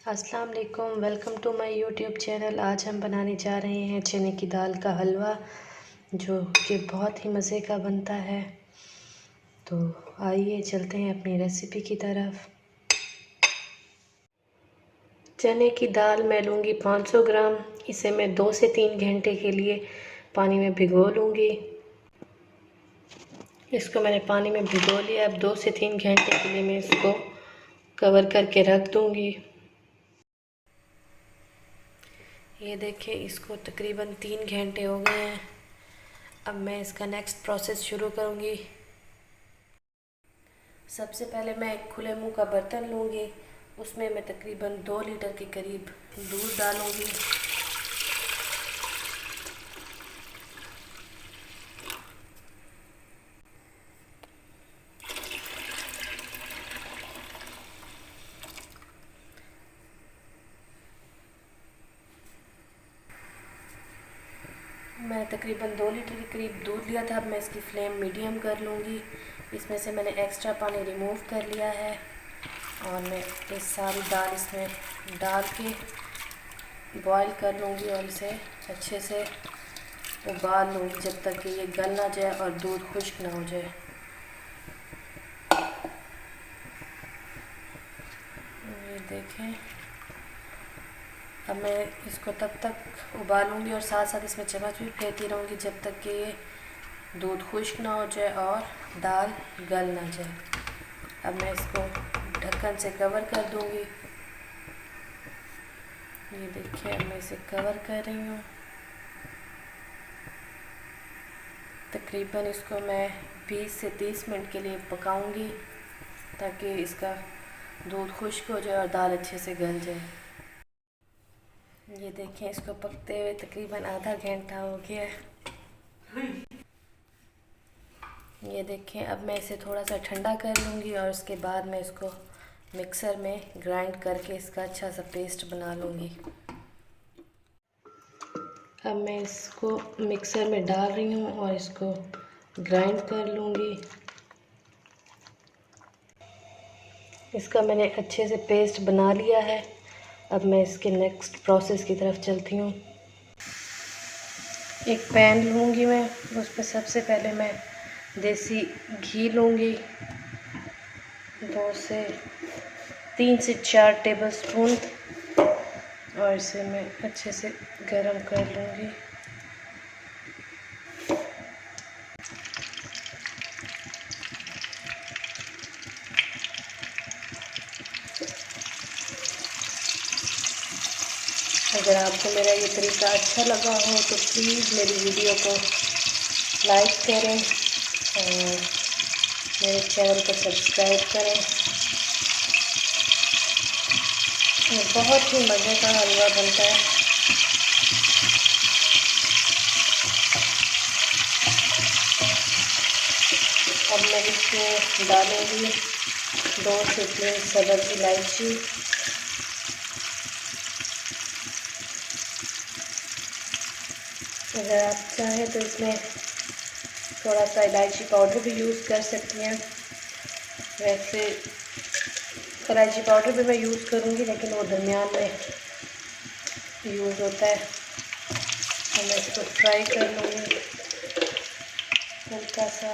अस्सलाम वालेकुम, welcome to my YouTube channel. आज हम बनाने जा रहे हैं चने की दाल का हलवा, जो कि बहुत ही मज़े का बनता है। तो आइए चलते हैं अपनी रेसिपी की तरफ। चने की दाल मैं लूँगी 500 ग्राम। इसे मैं 2 से 3 घंटे के लिए पानी में भिगो लूँगी। इसको मैंने पानी में भिगो लिया। अब 2 से 3 घंटे के लिए मैं इसको कवर करके रख दूँगी। ये देखिए, इसको तकरीबन 3 घंटे हो गए हैं। अब मैं इसका नेक्स्ट प्रोसेस शुरू करूँगी। सबसे पहले मैं एक खुले मुंह का बर्तन लूँगी। उसमें मैं तकरीबन 2 लीटर के करीब दूध डालूँगी। मैं तकरीबन 2 लीटर के करीब दूध लिया था। अब मैं इसकी फ्लेम मीडियम कर लूँगी। इसमें से मैंने एक्स्ट्रा पानी रिमूव कर लिया है और मैं ये सारी दाल इसमें डाल के बॉईल कर लूँगी और इसे अच्छे से उबाल लूँगी जब तक कि ये गल ना जाए और दूध खुश्क ना हो जाए। ये देखें, अब मैं इसको तब तक उबालूँगी और साथ साथ इसमें चम्मच भी फेरती रहूँगी जब तक कि ये दूध खुश्क ना हो जाए और दाल गल ना जाए। अब मैं इसको ढक्कन से कवर कर दूँगी। ये देखिए, अब मैं इसे कवर कर रही हूँ। तकरीबन इसको मैं 20 से 30 मिनट के लिए पकाऊँगी ताकि इसका दूध खुश्क हो जाए और दाल अच्छे से गल जाए। ये देखें, इसको पकते हुए तकरीबन आधा घंटा हो गया है। ये देखें, अब मैं इसे थोड़ा सा ठंडा कर लूँगी और उसके बाद मैं इसको मिक्सर में ग्राइंड करके इसका अच्छा सा पेस्ट बना लूँगी। अब मैं इसको मिक्सर में डाल रही हूँ और इसको ग्राइंड कर लूँगी। इसका मैंने अच्छे से पेस्ट बना लिया है। अब मैं इसके नेक्स्ट प्रोसेस की तरफ चलती हूँ। एक पैन लूँगी मैं, उस पर सबसे पहले मैं देसी घी लूँगी। 3 से 4 टेबल स्पून और इसे मैं अच्छे से गरम कर लूँगी। अगर आपको मेरा ये तरीका अच्छा लगा हो तो प्लीज़ मेरी वीडियो को लाइक करें और मेरे चैनल को सब्सक्राइब करें। ये बहुत ही मज़े का हलवा बनता है। अब मैं इसमें डालूँगी 2 से 3 सब्ज़ इलायची। अगर आप चाहें तो इसमें थोड़ा सा इलायची पाउडर भी यूज़ कर सकती हैं। वैसे इलायची पाउडर भी मैं यूज़ करूँगी, लेकिन वो दरमियान में यूज़ होता है। तो मैं इसको फ्राई कर लूँगी हल्का सा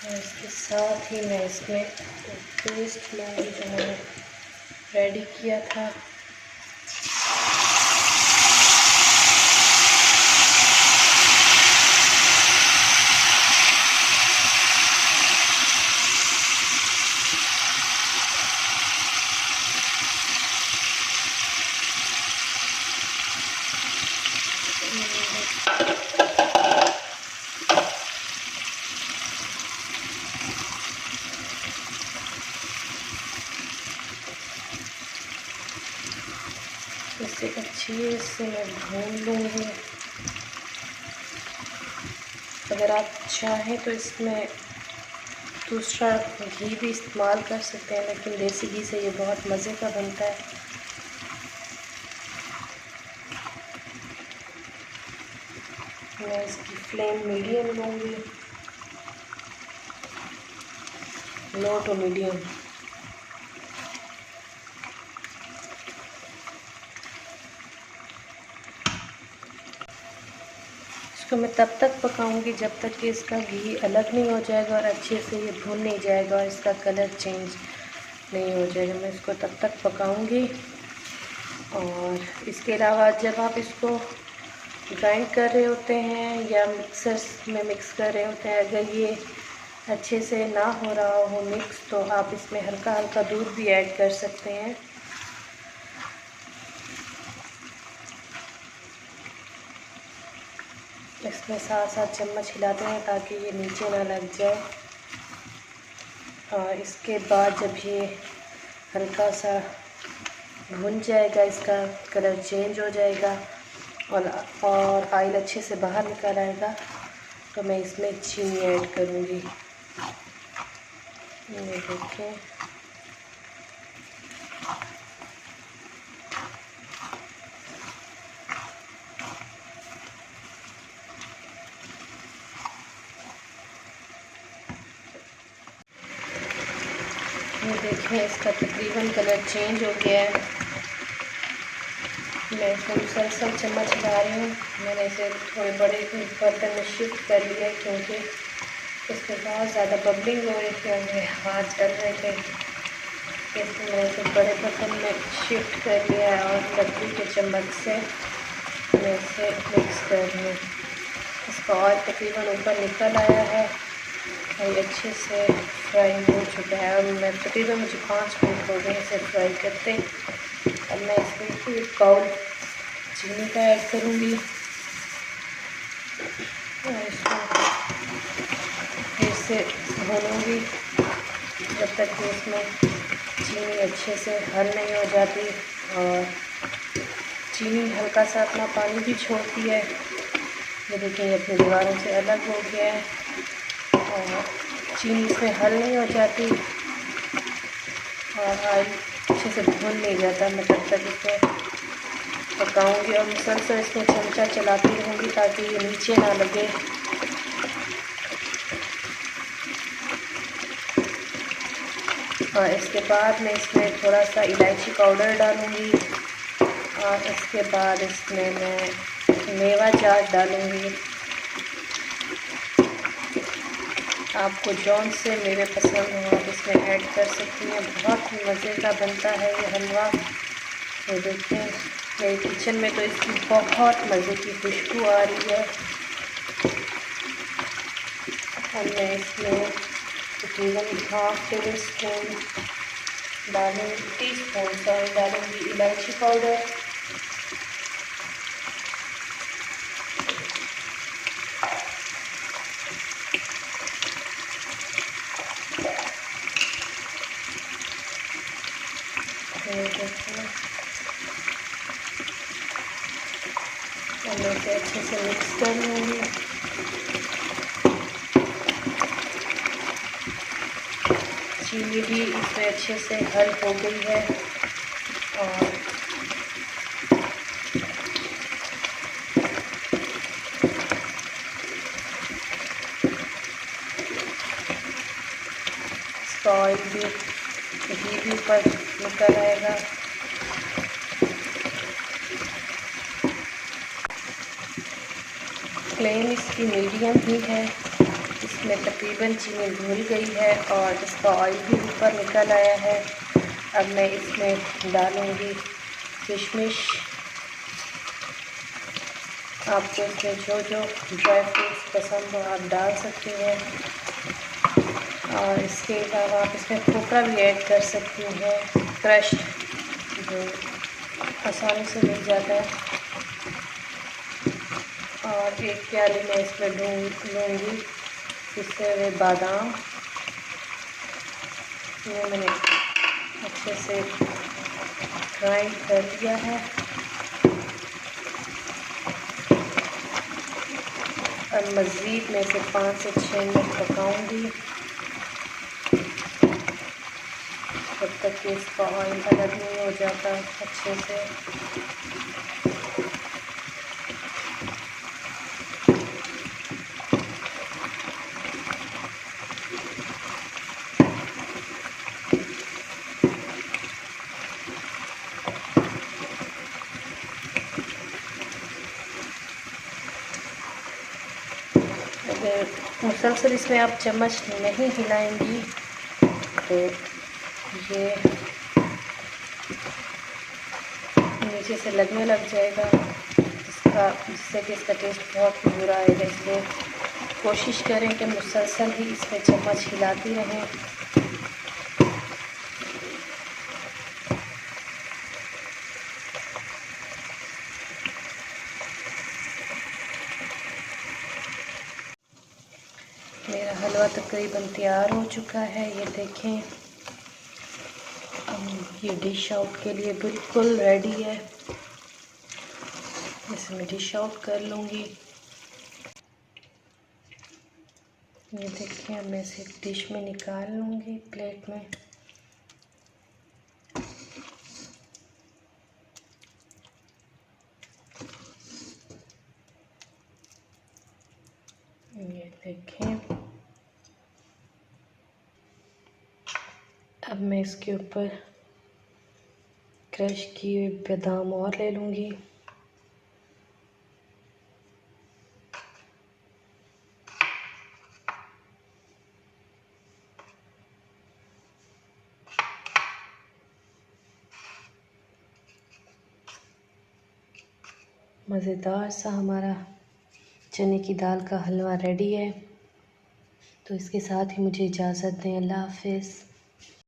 और इसके साथ ही मैं इसमें पेस्ट लूँगी जो मैंने रेडी किया था। इसे अच्छे से मैं भून लूँगी। अगर आप चाहें तो इसमें दूसरा घी भी इस्तेमाल कर सकते हैं, लेकिन देसी घी से ये बहुत मज़े का बनता है। मैं इसकी फ्लेम मीडियम लूँगी, लो टू मीडियम। इसको मैं तब तक पकाऊंगी जब तक कि इसका घी अलग नहीं हो जाएगा और अच्छे से ये भून नहीं जाएगा और इसका कलर चेंज नहीं हो जाएगा। मैं इसको तब तक पकाऊंगी। और इसके अलावा जब आप इसको ग्राइंड कर रहे होते हैं या मिक्सर में मिक्स कर रहे होते हैं, अगर ये अच्छे से ना हो रहा हो मिक्स, तो आप इसमें हल्का हल्का दूध भी ऐड कर सकते हैं। इसमें साथ साथ चम्मच हिलाते हैं ताकि ये नीचे ना लग जाए। और इसके बाद जब ये हल्का सा भुन जाएगा, इसका कलर चेंज हो जाएगा और ऑयल अच्छे से बाहर निकल आएगा, तो मैं इसमें चीनी ऐड करूँगी। ये देखिए, ये देखिए इसका तकरीबन कलर चेंज हो गया है। मैं इसमें मुसलसल चम्मच हिला रही हूँ। मैंने इसे थोड़े बड़े बर्तन में शिफ्ट कर लिया क्योंकि इसमें बहुत ज़्यादा बबलिंग हो रही थी और मेरे हाथ जल रहे थे। इसलिए मैंने इसे बड़े बर्तन में शिफ्ट कर लिया है और लकड़ी के चम्मच से मैं इसे मिक्स कर रही हूँ। इसका ऑयल तकरीबन ऊपर निकल आया है और ये अच्छे से फ्राई हो चुका है और मैं तकरीबन मुझे 5 मिनट हो गए इसे फ्राई करते। अब मैं इसमें 1 बाउल चीनी का ऐड करूँगी और इसको फिर से भूनूँगी जब तक कि इसमें चीनी अच्छे से हल नहीं हो जाती। और चीनी हल्का सा अपना पानी भी छोड़ती है। ये देखिए, ये अपनी दीवारों से अलग हो गया है और चीनी इसमें हल नहीं हो जाती और ऑयल अच्छे से भून नहीं जाता। मैं तब तक इसे पकाऊंगी और मुसलसल इसमें चमचा चलाती रहूँगी ताकि ये नीचे ना लगे। और इसके बाद मैं इसमें थोड़ा सा इलायची पाउडर डालूँगी और इसके बाद इसमें मैं मेवा जाट डालूँगी। आपको जौन से मेवे पसंद हो आप इसमें ऐड कर सकती हैं। बहुत मज़े का बनता है ये हलवा। तो देखिए, मेरे किचन में तो इसकी बहुत मज़े की खुशबू आ रही है। और मैं इसमें तकरीबन 1/2 टेबल स्पून टीस्पून डालूँगी इलायची पाउडर। और मैं इसे अच्छे से मिक्स कर लूँगी। चीनी भी इसमें अच्छे से हल हो गई है और इसका ऑयल भी घी भी ऊपर निकल आएगा। फ्लेम इसकी मीडियम ही है। इसमें तकरीबन चीनी घुल गई है और इसका ऑयल भी ऊपर निकल आया है। अब मैं इसमें डालूँगी किशमिश। आपको इसमें जो जो ड्राई फ्रूट्स पसंद हो आप डाल सकते हैं। और इसके अलावा आप इसमें खोपरा भी ऐड कर सकती हैं, क्रश, जो आसानी से मिल जाता है। और 1 प्याली मैं इसमें लूँगी पिसे हुए बादाम। ये मैंने अच्छे से ग्राइंड कर दिया है। और मज़ीद मैं इसे 5 से 6 मिनट पकाऊंगी जब तक कि इसका ऑयल अलग नहीं हो जाता अच्छे से। मुसलसल इसमें आप चम्मच नहीं हिलाएंगी तो ये नीचे से लगने लग जाएगा, जिससे कि इसका टेस्ट बहुत ही बुरा आएगा। इसलिए कोशिश करें कि मुसलसल ही इसमें चम्मच हिलाती रहें। मेरा हलवा तकरीबन तैयार हो चुका है, ये देखें। ये डिश आउट के लिए बिल्कुल रेडी है। इसे मैं डिश आउट कर लूँगी। ये देखिए, अब मैं इसे डिश में निकाल लूँगी, प्लेट में। ये देखें, अब मैं इसके ऊपर क्रश किए बादाम और ले लूँगी। मज़ेदार सा हमारा चने की दाल का हलवा रेडी है। तो इसके साथ ही मुझे इजाज़त दें। अल्लाह हाफ़िज़।